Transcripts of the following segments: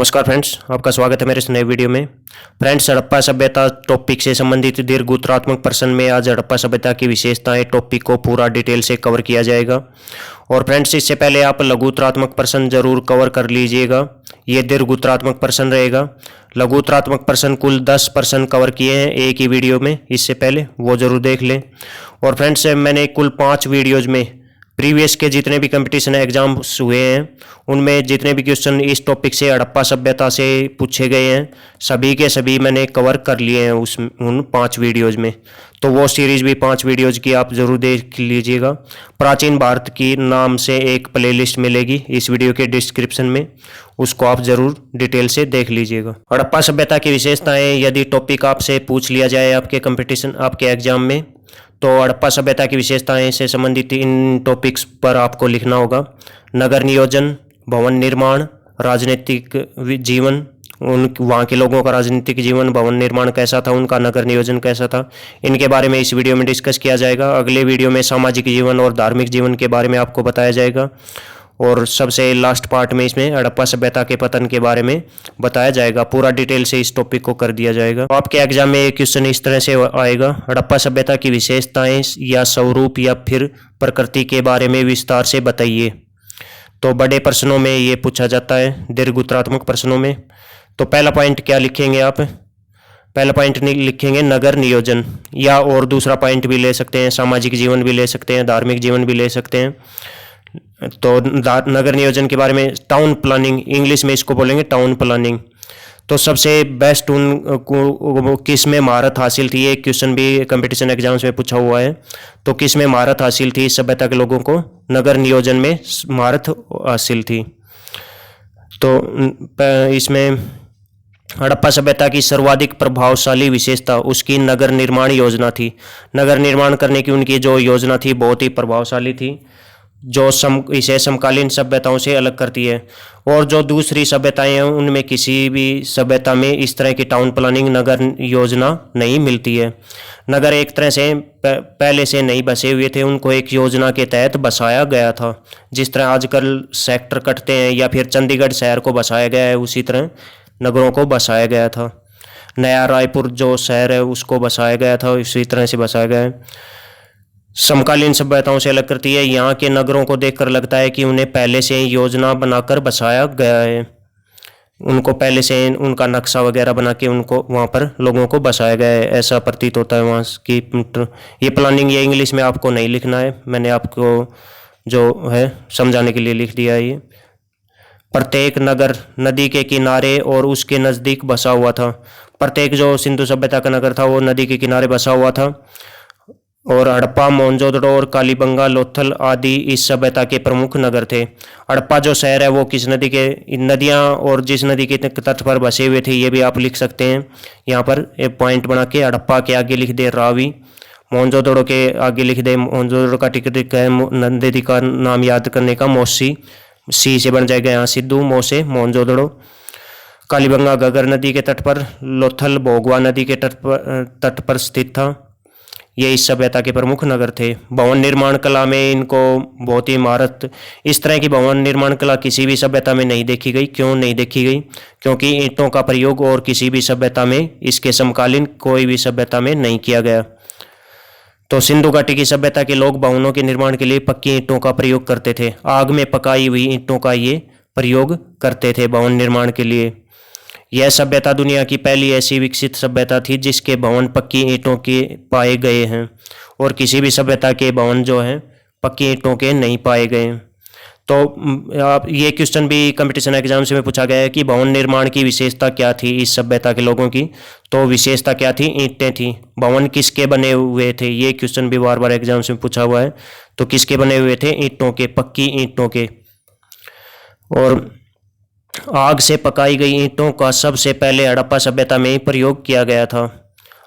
नमस्कार फ्रेंड्स, आपका स्वागत है मेरे इस नए वीडियो में। फ्रेंड्स, हड़प्पा सभ्यता टॉपिक से संबंधित दीर्घ उत्तरात्मक प्रश्न में आज हड़प्पा सभ्यता की विशेषताएं टॉपिक को पूरा डिटेल से कवर किया जाएगा। और फ्रेंड्स, इससे पहले आप लघु उत्तरात्मक प्रश्न जरूर कवर कर लीजिएगा। ये दीर्घ उत्तरात्मक प्रश्न रहेगा। लघु उत्तरात्मक प्रश्न कुल 10 प्रश्न कवर किए हैं एक ही वीडियो में, इससे पहले वो जरूर देख लें। और फ्रेंड्स, मैंने कुल 5 वीडियोज में प्रीवियस के जितने भी कंपटीशन एग्जाम्स हुए हैं उनमें जितने भी क्वेश्चन इस टॉपिक से हड़प्पा सभ्यता से पूछे गए हैं सभी के सभी मैंने कवर कर लिए हैं उन 5 वीडियोज़ में। तो वो सीरीज़ भी 5 वीडियोज़ की आप ज़रूर देख लीजिएगा। प्राचीन भारत की नाम से एक प्लेलिस्ट मिलेगी इस वीडियो के डिस्क्रिप्शन में, उसको आप ज़रूर डिटेल से देख लीजिएगा। हड़प्पा सभ्यता की विशेषताएँ यदि टॉपिक आपसे पूछ लिया जाए आपके कंपटीशन आपके एग्जाम में, तो हड़प्पा सभ्यता की विशेषताएं से संबंधित इन टॉपिक्स पर आपको लिखना होगा। नगर नियोजन, भवन निर्माण, राजनीतिक जीवन, वहाँ के लोगों का राजनीतिक जीवन, भवन निर्माण कैसा था, उनका नगर नियोजन कैसा था, इनके बारे में इस वीडियो में डिस्कस किया जाएगा। अगले वीडियो में सामाजिक जीवन और धार्मिक जीवन के बारे में आपको बताया जाएगा। और सबसे लास्ट पार्ट में इसमें हड़प्पा सभ्यता के पतन के बारे में बताया जाएगा। पूरा डिटेल से इस टॉपिक को कर दिया जाएगा। तो आपके एग्जाम में एक क्वेश्चन इस तरह से आएगा, हड़प्पा सभ्यता की विशेषताएं या स्वरूप या फिर प्रकृति के बारे में विस्तार से बताइए। तो बड़े प्रश्नों में ये पूछा जाता है, दीर्घ उत्तरात्मक प्रश्नों में। तो पहला पॉइंट क्या लिखेंगे आप? पहला पॉइंट लिखेंगे नगर नियोजन, या और दूसरा पॉइंट भी ले सकते हैं, सामाजिक जीवन भी ले सकते हैं, धार्मिक जीवन भी ले सकते हैं। तो नगर नियोजन के बारे में टाउन प्लानिंग, इंग्लिश में इसको बोलेंगे टाउन प्लानिंग। तो सबसे बेस्ट उनको किस में महारत हासिल थी, एक क्वेश्चन भी कंपटीशन एग्जाम्स में पूछा हुआ है। तो किस में महारत हासिल थी सभ्यता के लोगों को? नगर नियोजन में महारत हासिल थी। तो इसमें हड़प्पा सभ्यता की सर्वाधिक प्रभावशाली विशेषता उसकी नगर निर्माण योजना थी। नगर निर्माण करने की उनकी जो योजना थी बहुत ही प्रभावशाली थी, जो इसे समकालीन सभ्यताओं से अलग करती है। और जो दूसरी सभ्यताएं हैं उनमें किसी भी सभ्यता में इस तरह की टाउन प्लानिंग नगर योजना नहीं मिलती है। नगर एक तरह से पहले से नहीं बसे हुए थे, उनको एक योजना के तहत बसाया गया था। जिस तरह आजकल सेक्टर कटते हैं या फिर चंडीगढ़ शहर को बसाया गया है, उसी तरह नगरों को बसाया गया था। नया रायपुर जो शहर है उसको बसाया गया था, इसी तरह से बसाया गया है। समकालीन सभ्यताओं से अलग करती है, यहाँ के नगरों को देखकर लगता है कि उन्हें पहले से योजना बनाकर बसाया गया है। उनको पहले से उनका नक्शा वगैरह बना के उनको वहाँ पर लोगों को बसाया गया है, ऐसा प्रतीत होता है वहाँ की। ये प्लानिंग ये इंग्लिश में आपको नहीं लिखना है, मैंने आपको जो है समझाने के लिए लिख दिया है। ये प्रत्येक नगर नदी के किनारे और उसके नज़दीक बसा हुआ था। प्रत्येक जो सिंधु सभ्यता का नगर था वो नदी के किनारे बसा हुआ था। और हड़प्पा, मोहनजोदड़ो और कालीबंगा, लोथल आदि इस सभ्यता के प्रमुख नगर थे। हड़प्पा जो शहर है वो किस नदी के, नदियाँ और जिस नदी के तट पर बसे हुए थे ये भी आप लिख सकते हैं। यहाँ पर एक पॉइंट बना के हड़प्पा के आगे लिख दे रावी, मोहनजोदड़ो के आगे लिख दे, मोहनजोदड़ो का टिकट है नदी का नाम याद करने का मौसी, सी से बन जाएगा यहाँ सिद्धू, मो से मोहनजोदड़ो। कालीबंगा घग्गर नदी के तट पर, लोथल भोगवा नदी के तट पर स्थित था। ये इस सभ्यता के प्रमुख नगर थे। भवन निर्माण कला में इनको बहुत ही महारत, इस तरह की भवन निर्माण कला किसी भी सभ्यता में नहीं देखी गई। क्यों नहीं देखी गई? क्योंकि ईंटों का प्रयोग और किसी भी सभ्यता में, इसके समकालीन कोई भी सभ्यता में नहीं किया गया। तो सिंधु घाटी की सभ्यता के लोग भवनों के निर्माण के लिए पक्की ईंटों का प्रयोग करते थे। आग में पकाई हुई ईंटों का ये प्रयोग करते थे भवन निर्माण के लिए। यह सभ्यता दुनिया की पहली ऐसी विकसित सभ्यता थी जिसके भवन पक्की ईंटों के पाए गए हैं, और किसी भी सभ्यता के भवन जो हैं पक्की ईंटों के नहीं पाए गए। तो आप ये क्वेश्चन भी कंपटीशन एग्जाम्स में पूछा गया है कि भवन निर्माण की विशेषता क्या थी इस सभ्यता के लोगों की। तो विशेषता क्या थी? ईंटें थी। भवन किसके बने हुए थे? ये क्वेश्चन भी बार बार एग्जाम्स में पूछा हुआ है। तो किसके बने हुए थे? ईंटों के, पक्की ईंटों के। और आग से पकाई गई ईंटों का सबसे पहले हड़प्पा सभ्यता में ही प्रयोग किया गया था।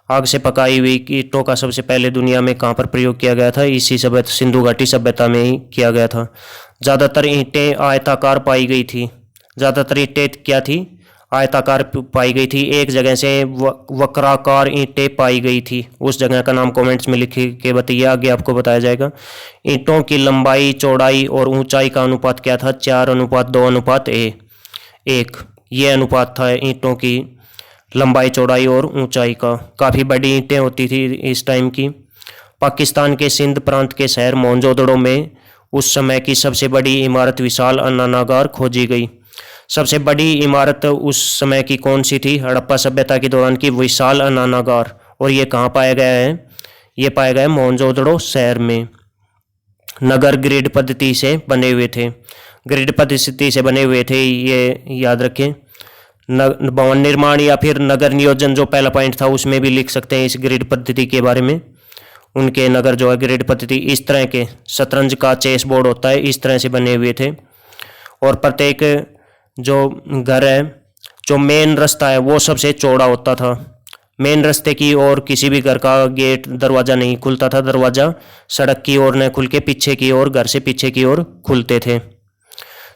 आग से पकाई हुई ईंटों का सबसे पहले दुनिया में कहाँ पर प्रयोग किया गया था? इसी सभ्यता, सिंधु घाटी सभ्यता में ही किया गया था। ज़्यादातर ईंटें आयताकार पाई गई थी। ज़्यादातर ईंटें क्या थी? आयताकार पाई गई थी। एक जगह से वक्राकार ईंटें पाई गई थी, उस जगह का नाम कमेंट्स में लिख के बताइए, आगे आपको बताया जाएगा। ईंटों की लंबाई, चौड़ाई और ऊंचाई का अनुपात क्या था? 4:2:1। ये अनुपात था ईंटों की लंबाई, चौड़ाई और ऊंचाई का। काफ़ी बड़ी ईंटें होती थी इस टाइम की। पाकिस्तान के सिंध प्रांत के शहर मोहनजोदड़ो में उस समय की सबसे बड़ी इमारत विशाल अन्नानागार खोजी गई। सबसे बड़ी इमारत उस समय की कौन सी थी? हड़प्पा सभ्यता के दौरान की विशाल अन्नानागार। और ये कहाँ पाया गया है? ये पाया गया है मोहनजोदड़ो शहर में। नगर ग्रिड पद्धति से बने हुए थे। ग्रिड पद्धति से बने हुए थे, ये याद रखें। भवन निर्माण या फिर नगर नियोजन जो पहला पॉइंट था उसमें भी लिख सकते हैं इस ग्रिड पद्धति के बारे में। उनके नगर जो है ग्रिड पद्धति इस तरह के शतरंज का चेस बोर्ड होता है इस तरह से बने हुए थे। और प्रत्येक जो घर है, जो मेन रास्ता है वो सबसे चौड़ा होता था। मेन रास्ते की ओर किसी भी घर का गेट दरवाज़ा नहीं खुलता था। दरवाज़ा सड़क की ओर न खुल के पीछे की ओर, घर से पीछे की ओर खुलते थे।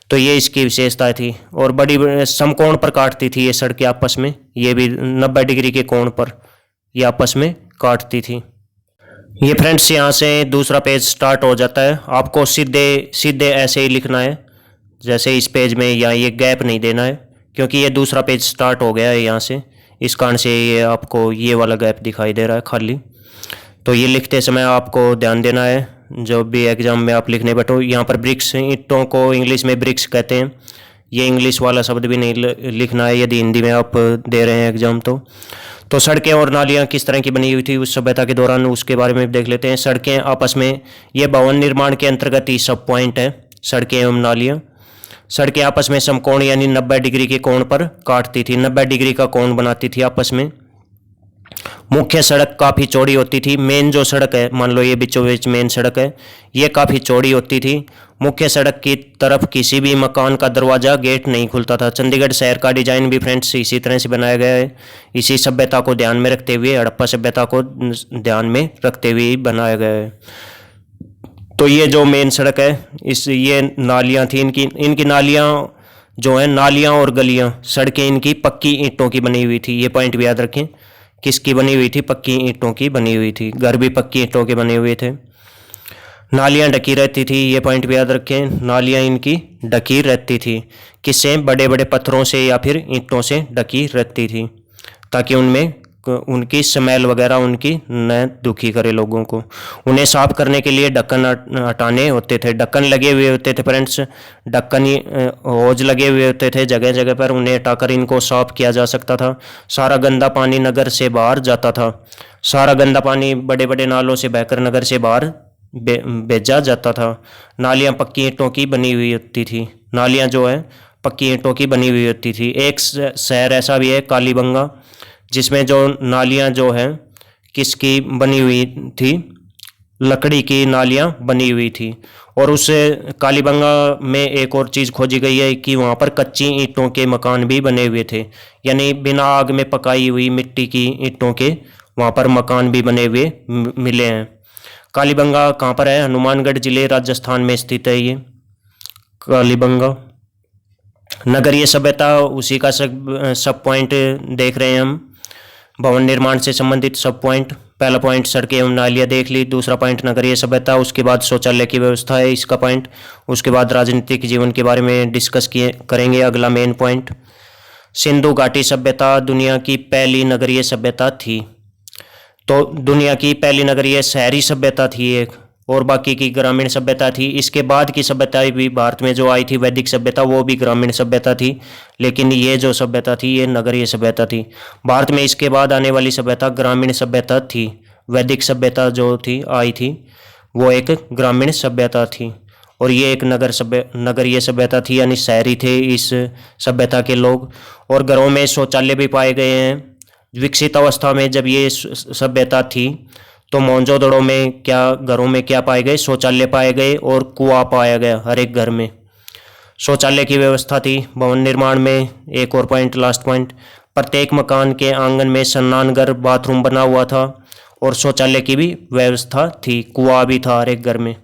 तो ये इसकी विशेषता थी। और बड़ी समकोण पर काटती थी ये सड़कें आपस में, ये भी 90 डिग्री के कोण पर ये आपस में काटती थी। ये फ्रेंड्स यहाँ से दूसरा पेज स्टार्ट हो जाता है। आपको सीधे सीधे ऐसे ही लिखना है जैसे इस पेज में, या ये गैप नहीं देना है क्योंकि ये दूसरा पेज स्टार्ट हो गया है यहाँ से। इस कारण से ये आपको ये वाला गैप दिखाई दे रहा है खाली। तो ये लिखते समय आपको ध्यान देना है जो भी एग्जाम में आप लिखने बैठो। यहाँ पर ब्रिक्स, ईंटों को इंग्लिश में ब्रिक्स कहते हैं। ये इंग्लिश वाला शब्द भी नहीं लिखना है यदि हिंदी में आप दे रहे हैं एग्जाम। तो सड़कें और नालियाँ किस तरह की बनी हुई थी उस सभ्यता के दौरान, उसके बारे में देख लेते हैं। सड़कें आपस में, ये भवन निर्माण के अंतर्गत ही सब पॉइंट है, सड़कें एवं नालियाँ। सड़कें आपस में समकोण यानी 90 डिग्री के कोण पर काटती थी, 90 डिग्री का कोण बनाती थी आपस में। मुख्य सड़क काफ़ी चौड़ी होती थी। मेन जो सड़क है, मान लो ये बीचों बीच मेन सड़क है, ये काफ़ी चौड़ी होती थी। मुख्य सड़क की तरफ किसी भी मकान का दरवाज़ा, गेट नहीं खुलता था। चंडीगढ़ शहर का डिजाइन भी फ्रेंड्स इसी तरह से बनाया गया है। इसी सभ्यता को ध्यान में रखते हुए, हड़प्पा सभ्यता को ध्यान में रखते हुए बनाया गया है। तो ये जो मेन सड़क है, ये नालियाँ थी, इनकी नालियाँ जो है, नालियाँ और गलियाँ, सड़कें इनकी पक्की ईंटों की बनी हुई थी। ये पॉइंट भी याद रखें, किसकी बनी हुई थी? पक्की ईंटों की बनी हुई थी। घर भी पक्की ईंटों के बने हुए थे। नालियाँ ढकी रहती थी, ये पॉइंट भी याद रखें। नालियाँ इनकी ढकी रहती थी, किससे? बड़े बड़े पत्थरों से या फिर ईंटों से ढकी रहती थी, ताकि उनमें उनकी स्मेल वगैरह उनकी न दुखी करे लोगों को। उन्हें साफ करने के लिए ढक्कन हटाने होते थे। ढक्कन लगे हुए होते थे फ्रेंड्स, ढक्कन होज लगे हुए होते थे जगह जगह पर। उन्हें हटाकर इनको साफ किया जा सकता था। सारा गंदा पानी नगर से बाहर जाता था। सारा गंदा पानी बड़े बड़े नालों से बहकर नगर से बाहर भेजा जाता था। नालियाँ पक्की ईंटों की बनी हुई होती थी। नालियाँ जो है पक्की ईंटों की बनी हुई होती थी। एक शहर ऐसा भी है कालीबंगा, जिसमें जो नालियाँ जो है किसकी बनी हुई थी? लकड़ी की नालियाँ बनी हुई थी। और उस कालीबंगा में एक और चीज़ खोजी गई है कि वहाँ पर कच्ची ईंटों के मकान भी बने हुए थे, यानी बिना आग में पकाई हुई मिट्टी की ईंटों के वहाँ पर मकान भी बने हुए मिले हैं। कालीबंगा कहाँ पर है? हनुमानगढ़ जिले राजस्थान में स्थित है ये कालीबंगा। नगरीय सभ्यता उसी का सब पॉइंट देख रहे हैं हम। भवन निर्माण से संबंधित सब पॉइंट। पहला पॉइंट सड़कें एवं नालियाँ देख ली। दूसरा पॉइंट नगरीय सभ्यता। उसके बाद शौचालय की व्यवस्था है इसका पॉइंट। उसके बाद राजनीतिक जीवन के बारे में डिस्कस करेंगे। अगला मेन पॉइंट, सिंधु घाटी सभ्यता दुनिया की पहली नगरीय सभ्यता थी। तो दुनिया की पहली नगरीय शहरी सभ्यता थी एक, और बाकी की ग्रामीण सभ्यता थी। इसके बाद की सभ्यताएं भी भारत में जो आई थी, वैदिक सभ्यता, वो भी ग्रामीण सभ्यता थी, लेकिन ये जो सभ्यता थी ये नगरीय सभ्यता थी। भारत में इसके बाद आने वाली सभ्यता ग्रामीण सभ्यता थी। वैदिक सभ्यता जो थी आई थी वो एक ग्रामीण सभ्यता थी, और ये एक नगरीय सभ्यता थी, यानी शहरी थे इस सभ्यता के लोग। और घरों में शौचालय भी पाए गए हैं। विकसित अवस्था में जब ये सभ्यता थी तो मोहनजोदड़ो में क्या, घरों में क्या पाए गए? शौचालय पाए गए और कुआं पाया गया हर एक घर में। शौचालय की व्यवस्था थी। भवन निर्माण में एक और पॉइंट, लास्ट पॉइंट, प्रत्येक मकान के आंगन में स्नानघर, बाथरूम बना हुआ था, और शौचालय की भी व्यवस्था थी, कुआं भी था हर एक घर में।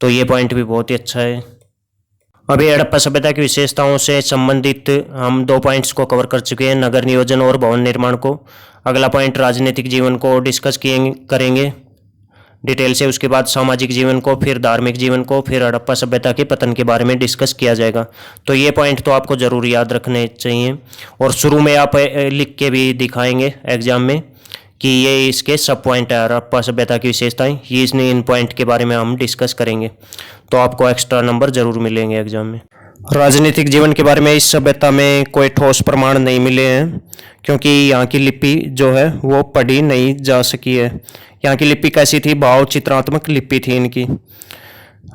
तो ये पॉइंट भी बहुत ही अच्छा है। अभी हड़प्पा सभ्यता की विशेषताओं से संबंधित हम 2 पॉइंट्स को कवर कर चुके हैं, नगर नियोजन और भवन निर्माण को। अगला पॉइंट राजनीतिक जीवन को डिस्कस करेंगे। डिटेल से। उसके बाद सामाजिक जीवन को, फिर धार्मिक जीवन को, फिर हड़प्पा सभ्यता के पतन के बारे में डिस्कस किया जाएगा। तो ये पॉइंट तो आपको ज़रूर याद रखने चाहिए, और शुरू में आप लिख के भी दिखाएंगे एग्जाम में कि ये इसके सब पॉइंट है हड़प्पा सभ्यता की विशेषताएं, ये इसने इन पॉइंट के बारे में हम डिस्कस करेंगे, तो आपको एक्स्ट्रा नंबर ज़रूर मिलेंगे एग्जाम में। राजनीतिक जीवन के बारे में इस सभ्यता में कोई ठोस प्रमाण नहीं मिले हैं, क्योंकि यहाँ की लिपि जो है वो पढ़ी नहीं जा सकी है। यहाँ की लिपि कैसी थी? भाव चित्रात्मक लिपि थी इनकी।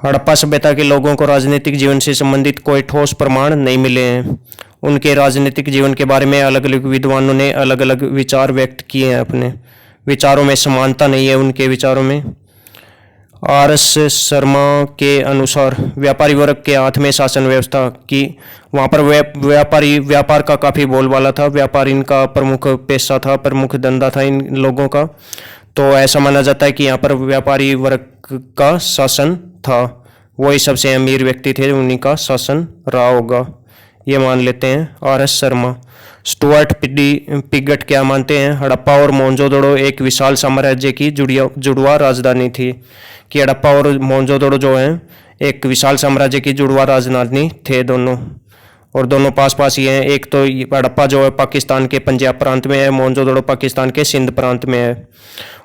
हड़प्पा सभ्यता के लोगों को राजनीतिक जीवन से संबंधित कोई ठोस प्रमाण नहीं मिले हैं। उनके राजनीतिक जीवन के बारे में अलग अलग विद्वानों ने अलग अलग विचार व्यक्त किए हैं। अपने विचारों में समानता नहीं है उनके विचारों में। आर.एस. शर्मा के अनुसार व्यापारी वर्ग के हाथ में शासन व्यवस्था की, वहाँ पर व्यापार का काफ़ी बोलबाला था। व्यापार इनका प्रमुख पेशा था, प्रमुख धंधा था इन लोगों का। तो ऐसा माना जाता है कि यहाँ पर व्यापारी वर्ग का शासन था, वही सबसे अमीर व्यक्ति थे, उन्हीं का शासन रहा होगा, ये मान लेते हैं आर.एस. शर्मा। स्टुअर्ट पिगट क्या मानते हैं? हड़प्पा और मोहनजोदड़ो एक विशाल साम्राज्य की जुड़वा राजधानी थी, कि हड़प्पा और मोहनजोदड़ो जो हैं एक विशाल साम्राज्य की जुड़वा राजधानी थे दोनों, और दोनों पास पास ही हैं। एक तो हड़प्पा जो है पाकिस्तान के पंजाब प्रांत में है, मोहनजोदड़ो पाकिस्तान के सिंध प्रांत में है।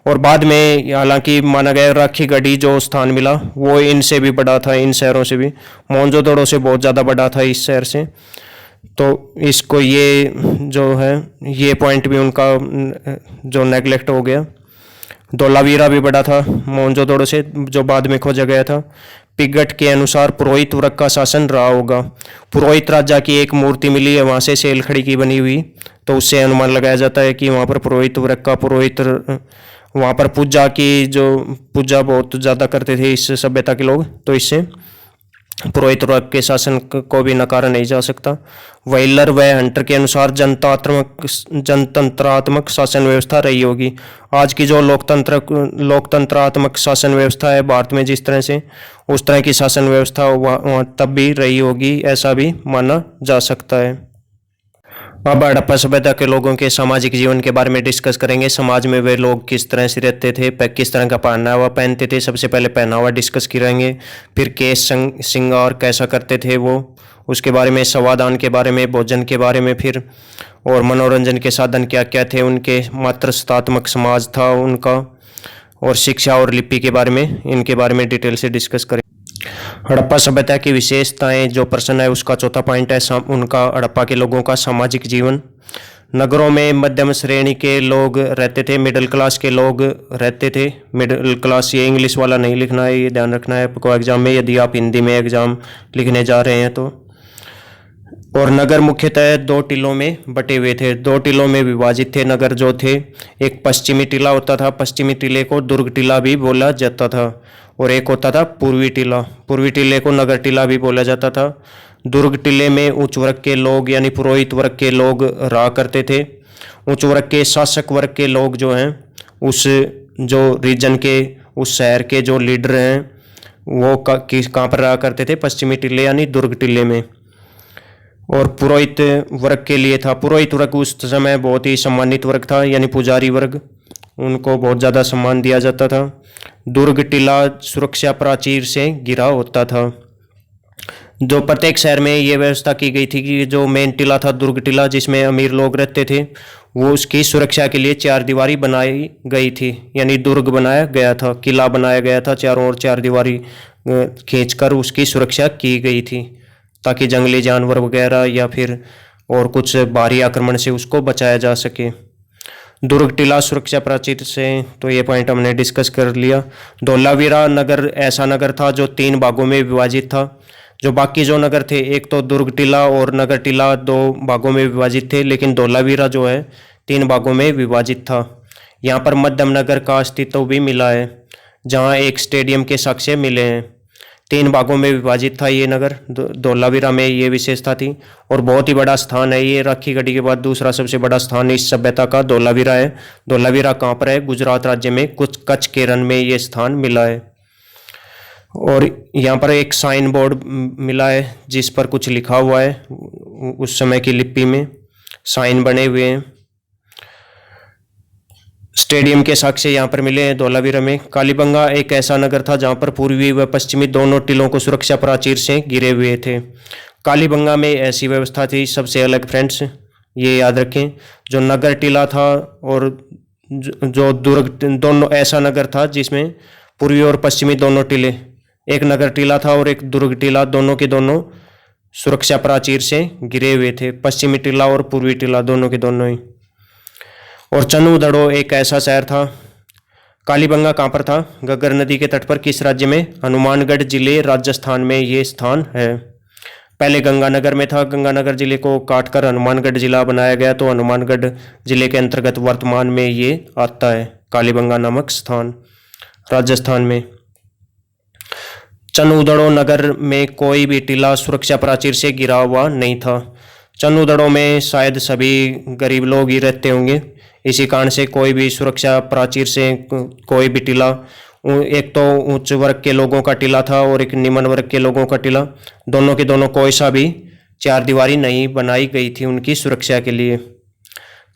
और बाद में हालांकि माना गया राखी गढ़ी जो स्थान मिला वो इनसे भी बड़ा था, इन शहरों से भी, मोहनजोदड़ो से बहुत ज़्यादा बड़ा था इस शहर से। तो इसको ये जो है ये पॉइंट भी उनका जो नेगलेक्ट हो गया। धोलावीरा भी बड़ा था मोहनजोदड़ो से, जो बाद में खोजा गया था। पिगट के अनुसार पुरोहित वर्ग का शासन रहा होगा। पुरोहित राजा की एक मूर्ति मिली है वहाँ से सेलखड़ी की बनी हुई, तो उससे अनुमान लगाया जाता है कि वहाँ पर पुरोहित वर्ग का वहाँ पर पूजा बहुत ज़्यादा करते थे इस सभ्यता के लोग, तो इससे पुरोहित वर्ग के शासन को भी नकारा नहीं जा सकता। वेलर व हंटर के अनुसार जनतंत्रात्मक शासन व्यवस्था रही होगी। आज की जो लोकतंत्रात्मक शासन व्यवस्था है भारत में जिस तरह से, उस तरह की शासन व्यवस्था वहाँ तब भी रही होगी, ऐसा भी माना जा सकता है। अब हड़प्पा सभ्यता के लोगों के सामाजिक जीवन के बारे में डिस्कस करेंगे। समाज में वे लोग किस तरह से रहते थे, किस तरह का पहनावा पहनते थे। सबसे पहले पहनावा डिस्कस करेंगे, फिर केश श्रृंगार कैसा करते थे वो, उसके बारे में, संवादान के बारे में, भोजन के बारे में, फिर और मनोरंजन के साधन क्या क्या थे उनके, मातृत्वात्मक समाज था उनका, और शिक्षा और लिपि के बारे में, इनके बारे में डिटेल से डिस्कस करें। हड़प्पा सभ्यता की विशेषताएं जो प्रश्न है उसका चौथा पॉइंट है उनका हड़प्पा के लोगों का सामाजिक जीवन। नगरों में मध्यम श्रेणी के लोग रहते थे, मिडिल क्लास के लोग रहते थे। मिडिल क्लास ये इंग्लिश वाला नहीं लिखना है, ये ध्यान रखना है आपको एग्जाम में, यदि आप हिंदी में एग्जाम लिखने जा रहे हैं तो। और नगर मुख्यतः 2 टीलों में बटे हुए थे, 2 टीलों में विभाजित थे नगर जो थे। एक पश्चिमी टीला होता था, पश्चिमी टीले को दुर्ग टीला भी बोला जाता था, और एक होता था पूर्वी टीला, पूर्वी टीले को नगर टीला भी बोला जाता था। दुर्ग टीले में उच्च वर्ग के लोग यानी पुरोहित वर्ग के लोग रहा करते थे। उच्च वर्ग के शासक वर्ग के लोग जो हैं उस जो रीजन के, उस शहर के जो लीडर हैं वो कहाँ पर रहा करते थे? पश्चिमी टीले यानी दुर्ग टीले में। और पुरोहित वर्ग के लिए था, पुरोहित वर्ग उस समय बहुत ही सम्मानित वर्ग था, यानी पुजारी वर्ग, उनको बहुत ज़्यादा सम्मान दिया जाता था। दुर्ग टीला सुरक्षा प्राचीर से घिरा होता था। जो प्रत्येक शहर में ये व्यवस्था की गई थी कि जो मेन टीला था दुर्ग टीला, जिसमें अमीर लोग रहते थे, वो उसकी सुरक्षा के लिए 4 दीवारी बनाई गई थी, यानी दुर्ग बनाया गया था, किला बनाया गया था, चारों ओर 4 दीवारी खींचकर उसकी सुरक्षा की गई थी, ताकि जंगली जानवर वगैरह या फिर और कुछ बाहरी आक्रमण से उसको बचाया जा सके। दुर्ग टीला सुरक्षा प्राचीर से, तो ये पॉइंट हमने डिस्कस कर लिया। धोलावीरा नगर ऐसा नगर था जो 3 भागों में विभाजित था। जो बाकी जो नगर थे, एक तो दुर्ग टीला और नगर टीला 2 भागों में विभाजित थे, लेकिन धोलावीरा जो है 3 भागों में विभाजित था। यहाँ पर मध्यम नगर का अस्तित्व भी मिला है, जहाँ एक स्टेडियम के साक्ष्य मिले हैं। 3 भागों में विभाजित था ये नगर, धोलावीरा में ये विशेषता थी, और बहुत ही बड़ा स्थान है ये। राखी गढ़ी के बाद दूसरा सबसे बड़ा स्थान इस सभ्यता का धोलावीरा है। धोलावीरा कहाँ पर है? गुजरात राज्य में कुछ कच्छ केरन में ये स्थान मिला है। और यहाँ पर एक साइन बोर्ड मिला है जिस पर कुछ लिखा हुआ है, उस समय की लिपि में साइन बने हुए हैं। स्टेडियम के साक्ष्य यहाँ पर मिले हैं धौलावीरा में। कालीबंगा एक ऐसा नगर था जहाँ पर पूर्वी व पश्चिमी दोनों टिलों को सुरक्षा प्राचीर से घिरे हुए थे। कालीबंगा में ऐसी व्यवस्था थी सबसे अलग फ्रेंड्स, ये याद रखें। जो नगर टिला था और जो दुर्ग, दोनों ऐसा नगर था जिसमें पूर्वी और पश्चिमी दोनों टिले, एक नगर टिला था और एक दुर्ग टिला, दोनों के दोनों सुरक्षा प्राचीर से घिरे हुए थे। पश्चिमी टिला और पूर्वी टिला दोनों के दोनों ही। और चन्नूदड़ो एक ऐसा शहर था। कालीबंगा कहाँ पर था? घग्गर नदी के तट पर। किस राज्य में? हनुमानगढ़ जिले राजस्थान में ये स्थान है। पहले गंगानगर में था, गंगानगर जिले को काटकर हनुमानगढ़ जिला बनाया गया, तो हनुमानगढ़ जिले के अंतर्गत वर्तमान में ये आता है कालीबंगा नामक स्थान राजस्थान में। चन्नूदड़ो नगर में कोई भी टिला सुरक्षा प्राचीर से घिरा हुआ नहीं था। चन्नूदड़ो में शायद सभी गरीब लोग ही रहते होंगे, इसी कारण से कोई भी सुरक्षा प्राचीर से कोई भी टिला, एक तो उच्च वर्ग के लोगों का टिला था और एक निम्न वर्ग के लोगों का टिला, दोनों के दोनों कोई सा भी चार दीवारी नहीं बनाई गई थी उनकी सुरक्षा के लिए।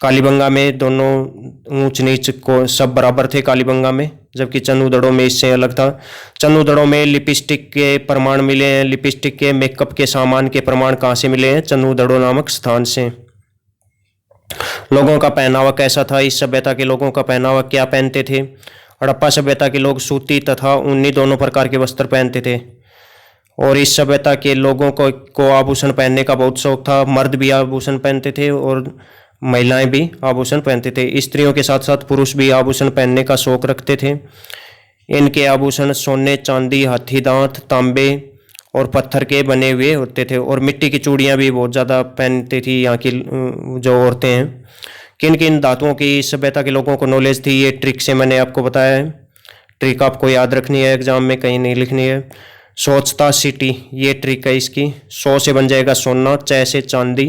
कालीबंगा में दोनों ऊंच नीच को सब बराबर थे कालीबंगा में, जबकि चन्नूदड़ो में इससे अलग था। चन्नूदड़ो में लिपस्टिक के प्रमाण मिले हैं। लिपस्टिक के मेकअप के सामान के प्रमाण कहाँ से मिले हैं? चन्नूदड़ो नामक स्थान से। लोगों का पहनावा कैसा था? इस सभ्यता के लोगों का पहनावा क्या पहनते थे? हड़प्पा सभ्यता के लोग सूती तथा ऊनी दोनों प्रकार के वस्त्र पहनते थे और इस सभ्यता के लोगों को आभूषण पहनने का बहुत शौक था। मर्द भी आभूषण पहनते थे और महिलाएं भी आभूषण पहनते थे। स्त्रियों के साथ साथ पुरुष भी आभूषण पहनने का शौक रखते थे। इनके आभूषण सोने, चांदी, हाथी दांत, तांबे और पत्थर के बने हुए होते थे और मिट्टी की चूड़ियाँ भी बहुत ज़्यादा पहनती थी यहाँ की जो औरतें हैं। किन किन धातुओं की सभ्यता के लोगों को नॉलेज थी, ये ट्रिक से मैंने आपको बताया है। ट्रिक आपको याद रखनी है, एग्जाम में कहीं नहीं लिखनी है। सोचता सिटी, ये ट्रिक है इसकी। सौ से बन जाएगा सोना, च से चांदी,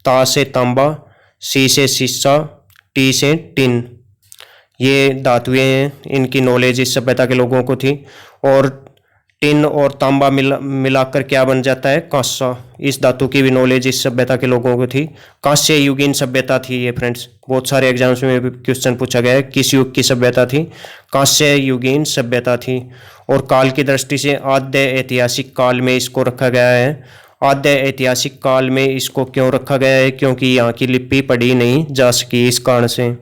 ता से तांबा, सी से शीशा, टी से टिन। ये धातुएं हैं, इनकी नॉलेज इस सभ्यता के लोगों को थी। और टिन और तांबा मिलाकर क्या बन जाता है? कांसा। इस धातु की भी नॉलेज इस सभ्यता के लोगों को थी। कांस्य युगीन सभ्यता थी ये फ्रेंड्स, बहुत सारे एग्जाम्स में भी क्वेश्चन पूछा गया है किस युग की सभ्यता थी? कांस्य युगीन सभ्यता थी। और काल की दृष्टि से आद्य ऐतिहासिक काल में इसको रखा गया है। आद्य ऐतिहासिक काल में इसको क्यों रखा गया है? क्योंकि यहाँ की लिपि पढ़ी नहीं जा सकी, इस कारण से।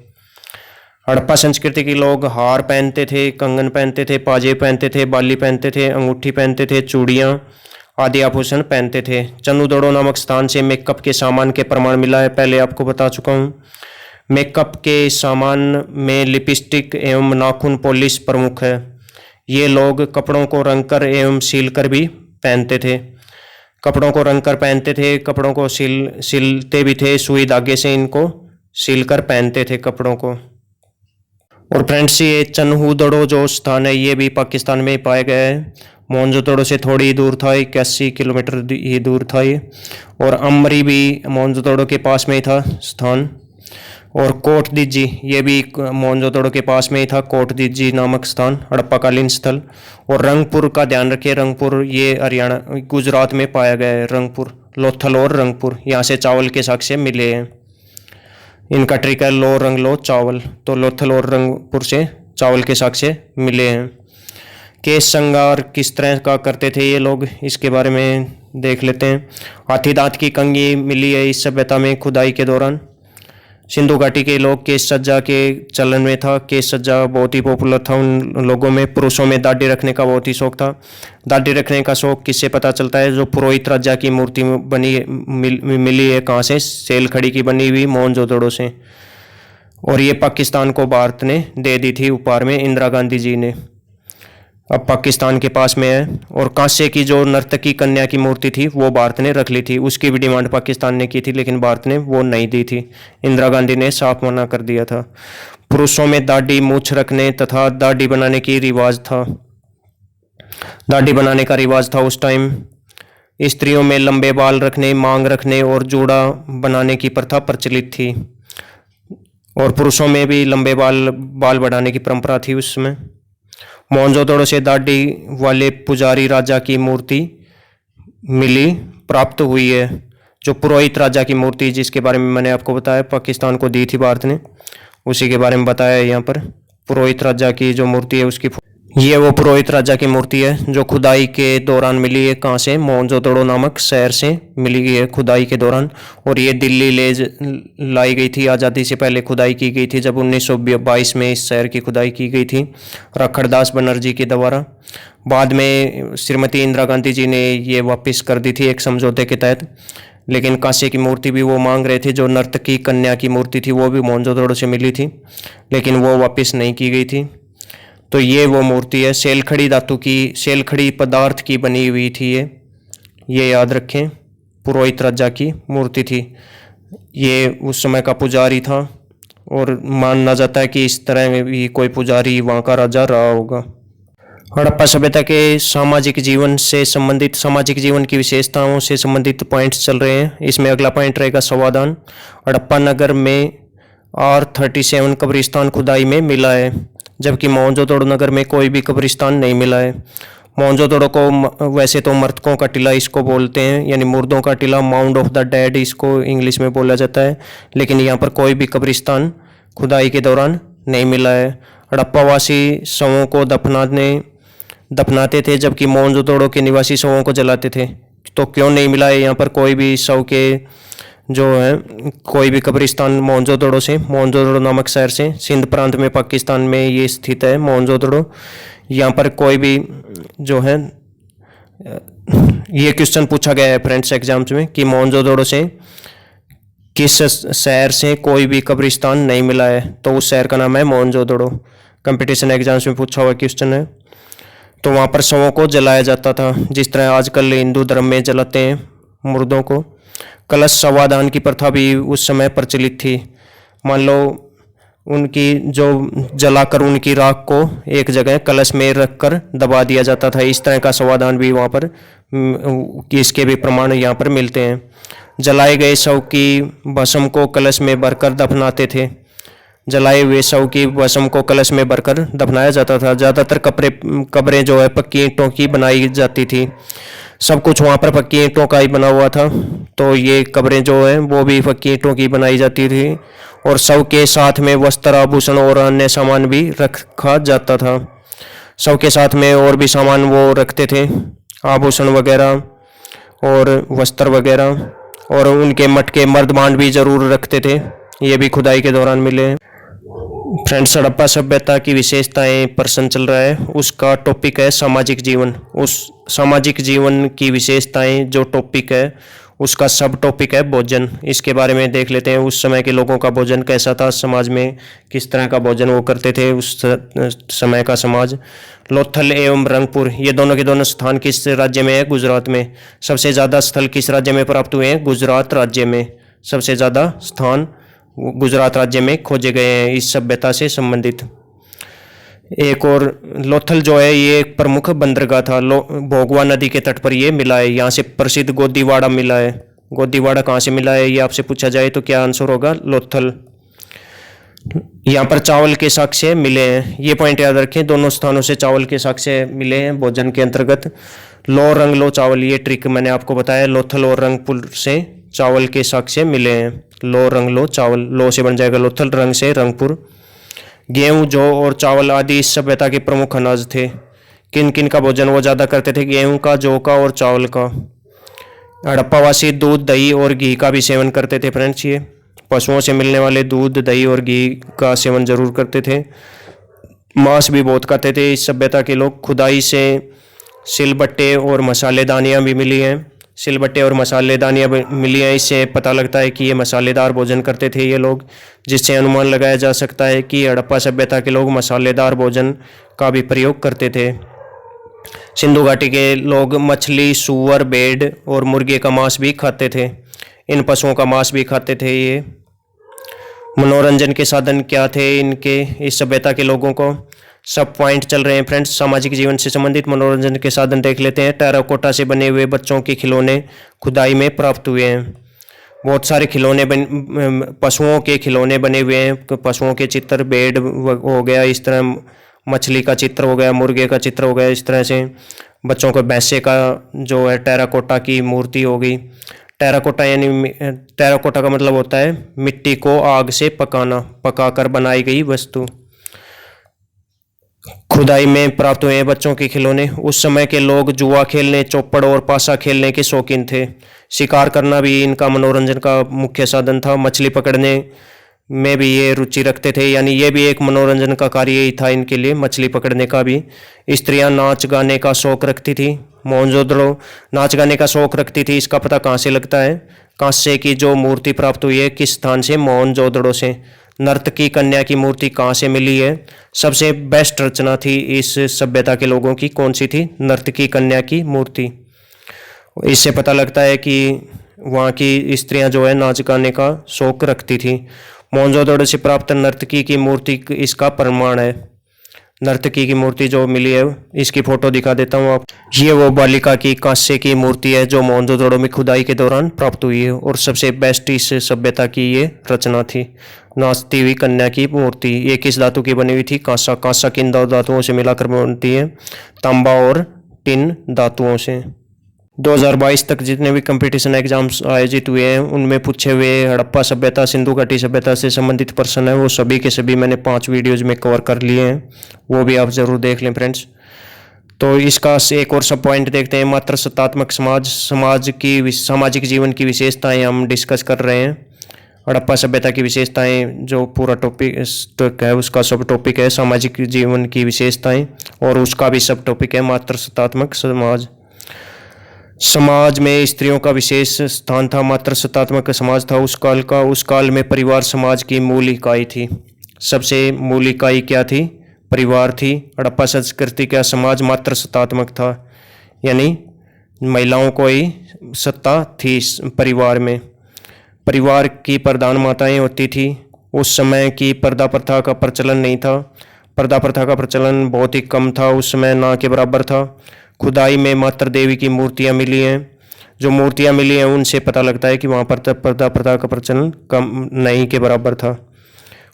हड़प्पा संस्कृति के लोग हार पहनते थे, कंगन पहनते थे, पाजे पहनते थे, बाली पहनते थे, अंगूठी पहनते थे, चूड़ियाँ आदि आभूषण पहनते थे। चन्नूदड़ो नामक स्थान से मेकअप के सामान के प्रमाण मिला है, पहले आपको बता चुका हूँ। मेकअप के सामान में लिपस्टिक एवं नाखून पॉलिश प्रमुख है। ये लोग कपड़ों को रंग कर एवं सील कर भी पहनते थे। कपड़ों को रंग कर पहनते थे, कपड़ों को सिलते भी थे, सुई धागे से इनको सिल कर पहनते थे कपड़ों को। और फ्रेंड्स ये चन्नूदड़ो जो स्थान है ये भी पाकिस्तान में पाया गया है। मोहनजोदड़ो से थोड़ी दूर था, 81 किलोमीटर ही दूर था ये। और अमरी भी मोहनजोदड़ो के पास में ही था स्थान। और कोटदीजी ये भी मोहनजोदड़ो के पास में ही था, कोटदीजी नामक स्थान हड़प्पाकालीन स्थल। और रंगपुर का ध्यान रखिए, रंगपुर ये हरियाणा गुजरात में पाया गया है। रंगपुर, लोथल और रंगपुर, यहाँ से चावल के साक्ष्य मिले हैं। इनका ट्रिक है लो रंग लो चावल, तो लोथल और रंगपुर से चावल के साक्ष्य मिले हैं। केश श्रृंगार किस तरह का करते थे ये लोग, इसके बारे में देख लेते हैं। हाथी दांत की कंघी मिली है इस सभ्यता में खुदाई के दौरान। सिंधु घाटी के लोग केश सज्जा के चलन में था। केश सज्जा बहुत ही पॉपुलर था उन लोगों में। पुरुषों में दाढ़ी रखने का बहुत ही शौक था। दाढ़ी रखने का शौक किससे पता चलता है? जो पुरोहित राजा की मूर्ति बनी मिली है, कहाँ से? सेलखड़ी की बनी हुई मोहनजोदड़ो से। और ये पाकिस्तान को भारत ने दे दी थी उपहार में, इंदिरा गांधी जी ने। अब पाकिस्तान के पास में है। और कांसे की जो नर्तकी कन्या की मूर्ति थी वो भारत ने रख ली थी, उसकी भी डिमांड पाकिस्तान ने की थी, लेकिन भारत ने वो नहीं दी थी। इंदिरा गांधी ने साफ मना कर दिया था। पुरुषों में दाढ़ी, मूछ रखने तथा दाढ़ी बनाने की रिवाज था। दाढ़ी बनाने का रिवाज था उस टाइम। स्त्रियों में लंबे बाल रखने, मांग रखने और जूड़ा बनाने की प्रथा प्रचलित थी। और पुरुषों में भी लंबे बाल बढ़ाने की परंपरा थी उसमें। मोहनजोदड़ो से दाढ़ी वाले पुजारी राजा की मूर्ति प्राप्त हुई है। जो पुरोहित राजा की मूर्ति जिसके बारे में मैंने आपको बताया पाकिस्तान को दी थी भारत ने, उसी के बारे में बताया है यहाँ पर। पुरोहित राजा की जो मूर्ति है उसकी, ये वो पुरोहित राजा की मूर्ति है जो खुदाई के दौरान मिली है। कहाँ से? मोहनजोदड़ो नामक शहर से मिली है खुदाई के दौरान। और ये दिल्ली लाई गई थी। आज़ादी से पहले खुदाई की गई थी, जब 1922 में इस शहर की खुदाई की गई थी रखड़दास बनर्जी के द्वारा। बाद में श्रीमती इंदिरा गांधी जी ने ये वापस कर दी थी एक समझौते के तहत। लेकिन कांसे की मूर्ति भी वो मांग रहे थे, जो नर्तकी कन्या की मूर्ति थी वो भी मोहनजोदड़ो से मिली थी, लेकिन वो वापस नहीं की गई थी। तो ये वो मूर्ति है, सेलखड़ी धातु की, सेलखड़ी पदार्थ की बनी हुई थी ये याद रखें। पुरोहित राजा की मूर्ति थी। ये उस समय का पुजारी था और माना जाता है कि इस तरह में भी कोई पुजारी वहाँ का राजा रहा होगा। हड़प्पा सभ्यता के सामाजिक जीवन से संबंधित, सामाजिक जीवन की विशेषताओं से संबंधित पॉइंट्स चल रहे हैं। इसमें अगला पॉइंट रहेगा समाधान। हड़प्पा नगर में R37 कब्रिस्तान खुदाई में मिला है, जबकि मोहनजोदड़ो नगर में कोई भी कब्रिस्तान नहीं मिला है। मोहनजोदड़ो को वैसे तो मृतकों का टिला इसको बोलते हैं, यानी मुर्दों का टिला, माउंड ऑफ द डेड इसको इंग्लिश में बोला जाता है, लेकिन यहाँ पर कोई भी कब्रिस्तान खुदाई के दौरान नहीं मिला है। हड़प्पावासी शवों को दफनाते थे, जबकि मोहनजोदड़ो के निवासी शवों को जलाते थे। तो क्यों नहीं मिला है यहाँ पर कोई भी शव के जो है, कोई भी कब्रिस्तान मोहनजोदड़ो से, मोहनजोदड़ो नामक शहर से, सिंध प्रांत में पाकिस्तान में ये स्थित है मोहनजोदड़ो। यहाँ पर कोई भी जो है, ये क्वेश्चन पूछा गया है फ्रेंड्स एग्जाम्स में कि मोहनजोदड़ो से किस शहर से कोई भी कब्रिस्तान नहीं मिला है, तो उस शहर का नाम है मोहनजोदड़ो। कंपटीशन एग्जाम्स में पूछा हुआ क्वेश्चन है। तो वहाँ पर शवों को जलाया जाता था, जिस तरह आजकल हिंदू धर्म में जलाते हैं मुर्दों को। कलश शवादान की प्रथा भी उस समय प्रचलित थी। मान लो उनकी जो जलाकर उनकी राख को एक जगह कलश में रखकर दबा दिया जाता था, इस तरह का शवादान भी वहाँ पर, इसके भी प्रमाण यहाँ पर मिलते हैं। जलाए गए शव की भस्म को कलश में भरकर दफनाते थे। जलाए हुए शव की भस्म को कलश में भरकर दफनाया जाता था। ज़्यादातर कब्रें जो है पक्की ईंटों की बनाई जाती थी। सब कुछ वहाँ पर पक्की ईंटों का ही बना हुआ था, तो ये कब्रें जो हैं वो भी पक्की ईंटों की बनाई जाती थी। और शव के साथ में वस्त्र, आभूषण और अन्य सामान भी रखा जाता था। शव के साथ में और भी सामान वो रखते थे, आभूषण वगैरह और वस्त्र वगैरह, और उनके मटके मर्दबांड भी ज़रूर रखते थे। ये भी खुदाई के दौरान मिले हैं। फ्रेंड्स, हड़प्पा सभ्यता की विशेषताएं प्रश्न चल रहा है, उसका टॉपिक है सामाजिक जीवन। उस सामाजिक जीवन की विशेषताएं जो टॉपिक है उसका सब टॉपिक है भोजन। इसके बारे में देख लेते हैं। उस समय के लोगों का भोजन कैसा था, समाज में किस तरह का भोजन वो करते थे उस समय का समाज। लोथल एवं रंगपुर, ये दोनों के दोनों स्थान किस राज्य में है? गुजरात में। सबसे ज़्यादा स्थल किस राज्य में प्राप्त हुए हैं? गुजरात राज्य में। सबसे ज़्यादा स्थान गुजरात राज्य में खोजे गए हैं इस सभ्यता से संबंधित। एक और लोथल जो है ये एक प्रमुख बंदरगाह था। भोगवा नदी के तट पर ये मिला है। यहाँ से प्रसिद्ध गोदीवाड़ा मिला है। गोदीवाड़ा कहाँ से मिला है ये आपसे पूछा जाए तो क्या आंसर होगा? लोथल। यहाँ पर चावल के साक्ष्य मिले हैं, ये पॉइंट याद रखें। दोनों स्थानों से चावल के साक्ष्य मिले हैं भोजन के अंतर्गत। लो रंग लो चावल, ये ट्रिक मैंने आपको बताया। लोथल और रंगपुर से चावल के साक्ष्य मिले हैं। लो रंग लो चावल, लो से बन जाएगा लोथल, रंग से रंगपुर। गेहूं, जौ और चावल आदि इस सभ्यता के प्रमुख अनाज थे। किन किन का भोजन वो ज़्यादा करते थे? गेहूं का, जौ का और चावल का। हड़प्पावासी दूध, दही और घी का भी सेवन करते थे फ्रेंड्स। ये पशुओं से मिलने वाले दूध, दही और घी का सेवन जरूर करते थे। मांस भी बहुत खाते थे इस सभ्यता के लोग। खुदाई से सिलबट्टे और मसालेदानियाँ भी मिली हैं। सिलबट्टे और मसालेदानियाँ मिली हैं, इससे पता लगता है कि ये मसालेदार भोजन करते थे ये लोग, जिससे अनुमान लगाया जा सकता है कि हड़प्पा सभ्यता के लोग मसालेदार भोजन का भी प्रयोग करते थे। सिंधु घाटी के लोग मछली, सूअर, भेड़ और मुर्गे का मांस भी खाते थे। इन पशुओं का मांस भी खाते थे ये। मनोरंजन के साधन क्या थे इनके, इस सभ्यता के लोगों को? सब पॉइंट चल रहे हैं फ्रेंड्स। सामाजिक जीवन से संबंधित मनोरंजन के साधन देख लेते हैं। टेराकोटा से बने हुए बच्चों के खिलौने खुदाई में प्राप्त हुए हैं। बहुत सारे खिलौने पशुओं के खिलौने बने हुए हैं। पशुओं के चित्र, भेड़ हो गया, इस तरह मछली का चित्र हो गया, मुर्गे का चित्र हो गया, इस तरह से बच्चों को भैंसे का जो है टेराकोटा की मूर्ति हो गई। टेराकोटा यानी टेराकोटा का मतलब होता है मिट्टी को आग से पकाना, पकाकर बनाई गई वस्तु। खुदाई में प्राप्त हुए बच्चों के खिलौने। उस समय के लोग जुआ खेलने, चौपड़ और पासा खेलने के शौकीन थे। शिकार करना भी इनका मनोरंजन का मुख्य साधन था। मछली पकड़ने में भी ये रुचि रखते थे, यानी ये भी एक मनोरंजन का कार्य ही था इनके लिए, मछली पकड़ने का भी। स्त्रियां नाच गाने का शौक रखती थी। मोहनजोदड़ो नाच गाने का शौक रखती थी। इसका पता कहाँ से लगता है? कांस्य की जो मूर्ति प्राप्त हुई है किस स्थान से? मोहनजोदड़ो से। नर्तकी कन्या की मूर्ति कहाँ से मिली है? सबसे बेस्ट रचना थी इस सभ्यता के लोगों की, कौन सी थी? नर्तकी कन्या की मूर्ति। इससे पता लगता है कि वहाँ की स्त्रियां जो है नाच गाने का शौक रखती थी। मोहनजोदड़ो से प्राप्त नर्तकी की मूर्ति इसका प्रमाण है। नर्तकी की मूर्ति जो मिली है, इसकी फोटो दिखा देता हूँ आप। ये वो बालिका की कांस्य की मूर्ति है जो मोहनजोदड़ो में खुदाई के दौरान प्राप्त हुई है और सबसे बेस्ट इस सभ्यता की ये रचना थी, नाचती हुई कन्या की मूर्ति। ये किस धातु की बनी हुई थी? कांसा। कांसा किन दो धातुओं से मिलाकर बनती है? तांबा और टिन धातुओं से। 2022 तक जितने भी कंपटीशन एग्जाम्स आयोजित हुए हैं उनमें पूछे हुए हड़प्पा सभ्यता, सिंधु घाटी सभ्यता से संबंधित प्रश्न है वो सभी के सभी मैंने 5 वीडियोज में कवर कर लिए हैं, वो भी आप जरूर देख लें फ्रेंड्स। तो इसका एक और सब पॉइंट देखते हैं। मात्र सत्तात्मक समाज, सामाजिक जीवन की विशेषताएं हम डिस्कस कर रहे हैं। हड़प्पा सभ्यता की विशेषताएं जो पूरा टॉपिक है उसका सब टॉपिक है सामाजिक जीवन की विशेषताएं, और उसका भी सब टॉपिक है मात्र सत्तात्मक समाज। समाज में स्त्रियों का विशेष स्थान था। मात्र सत्तात्मक समाज था उस काल का। उस काल में परिवार समाज की मूल इकाई थी। सबसे मूल इकाई क्या थी? परिवार थी। हड़प्पा संस्कृति का समाज मात्र सत्तात्मक था, यानी महिलाओं को ही सत्ता थी परिवार में। परिवार की प्रधान माताएं होती थी। उस समय की पर्दा प्रथा का प्रचलन नहीं था। पर्दा प्रथा का प्रचलन बहुत ही कम था उस समय, ना के बराबर था। खुदाई में मात्र देवी की मूर्तियां मिली हैं। जो मूर्तियां मिली हैं उनसे पता लगता है कि वहाँ पर पर्दा प्रथा का प्रचलन कम नहीं के बराबर था।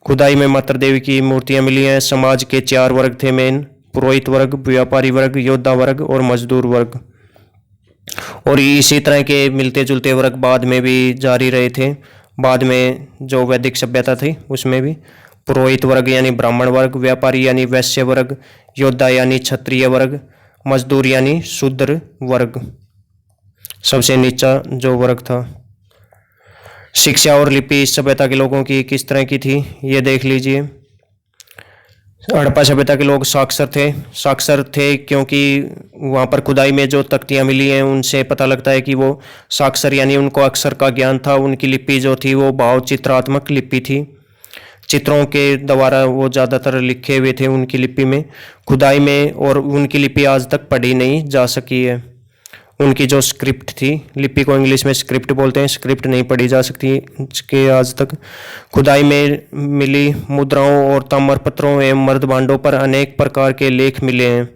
खुदाई में मात्र देवी की मूर्तियां मिली हैं। समाज के 4 वर्ग थे मेन: पुरोहित वर्ग, व्यापारी वर्ग, योद्धा वर्ग और मजदूर वर्ग। और इसी तरह के मिलते जुलते वर्ग बाद में भी जारी रहे थे। बाद में जो वैदिक सभ्यता थी उसमें भी पुरोहित वर्ग यानी ब्राह्मण वर्ग, व्यापारी यानी वैश्य वर्ग, योद्धा यानी क्षत्रिय वर्ग, मजदूर यानी शूद्र वर्ग, सबसे नीचा जो वर्ग था। शिक्षा और लिपि इस सभ्यता के लोगों की किस तरह की थी ये देख लीजिए। हड़प्पा सभ्यता के लोग साक्षर थे क्योंकि वहाँ पर खुदाई में जो तख्तियाँ मिली हैं उनसे पता लगता है कि वो साक्षर यानी उनको अक्षर का ज्ञान था। उनकी लिपि जो थी वो भाव चित्रात्मक लिपि थी। चित्रों के द्वारा वो ज़्यादातर लिखे हुए थे उनकी लिपि में, खुदाई में, और उनकी लिपि आज तक पढ़ी नहीं जा सकी है। उनकी जो स्क्रिप्ट थी, लिपि को इंग्लिश में स्क्रिप्ट बोलते हैं, स्क्रिप्ट नहीं पढ़ी जा सकती कि आज तक। खुदाई में मिली मुद्राओं और ताम्रपत्रों एवं मर्दभांडों पर अनेक प्रकार के लेख मिले हैं।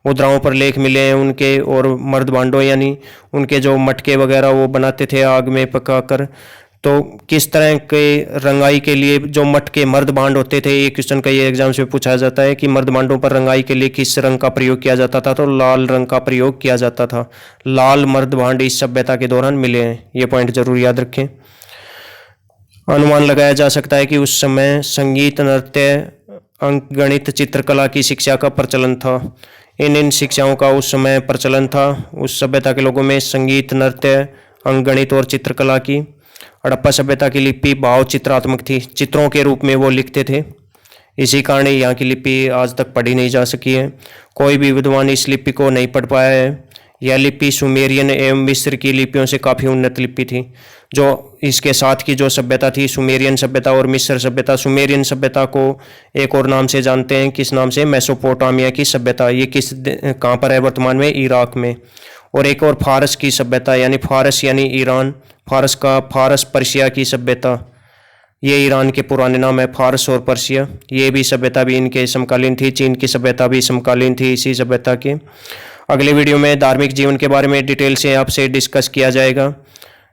मुद्राओं पर लेख मिले हैं उनके, और मर्दभांडों यानी उनके जो मटके वगैरह वो बनाते थे आग में पकाकर। तो किस तरह के रंगाई के लिए जो मटके मर्दभांड होते थे, ये क्वेश्चन का ये एग्जाम से पूछा जाता है कि मर्दभांडों पर रंगाई के लिए किस रंग का प्रयोग किया जाता था? तो लाल रंग का प्रयोग किया जाता था। लाल मर्दभांड इस सभ्यता के दौरान मिले हैं, ये पॉइंट जरूर याद रखें। अनुमान लगाया जा सकता है कि उस समय संगीत, नृत्य, अंकगणित, चित्रकला की शिक्षा का प्रचलन था। इन शिक्षाओं का उस समय प्रचलन था उस सभ्यता के लोगों में, संगीत, नृत्य, अंकगणित और चित्रकला की। हड़प्पा सभ्यता की लिपि भाव चित्रात्मक थी, चित्रों के रूप में वो लिखते थे। इसी कारण यहाँ की लिपि आज तक पढ़ी नहीं जा सकी है। कोई भी विद्वान इस लिपि को नहीं पढ़ पाया है। यह लिपि सुमेरियन एवं मिस्र की लिपियों से काफ़ी उन्नत लिपि थी। जो इसके साथ की जो सभ्यता थी, सुमेरियन सभ्यता और मिस्र सभ्यता। सुमेरियन सभ्यता को एक और नाम से जानते हैं, किस नाम से? मेसोपोटामिया की सभ्यता। ये कहाँ पर है वर्तमान में? इराक में। और एक और फारस की सभ्यता, यानी फारस यानी ईरान, फारस पर्शिया की सभ्यता। ये ईरान के पुराने नाम है, फारस और पर्शिया। ये भी सभ्यता भी इनके समकालीन थी। चीन की सभ्यता भी समकालीन थी इसी सभ्यता के। अगले वीडियो में धार्मिक जीवन के बारे में डिटेल से आपसे डिस्कस किया जाएगा।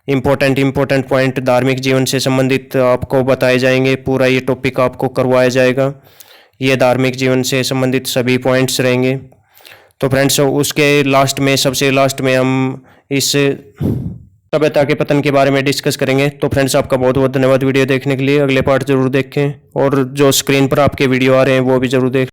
इम्पोर्टेंट पॉइंट धार्मिक जीवन से संबंधित आपको बताए जाएंगे। पूरा ये टॉपिक आपको करवाया जाएगा। ये धार्मिक जीवन से संबंधित सभी पॉइंट्स रहेंगे। तो फ्रेंड्स, उसके सबसे लास्ट में हम इस सभ्यता के पतन के बारे में डिस्कस करेंगे। तो फ्रेंड्स आपका बहुत बहुत धन्यवाद वीडियो देखने के लिए। अगले पार्ट जरूर देखें और जो स्क्रीन पर आपके वीडियो आ रहे हैं वो भी जरूर देखें।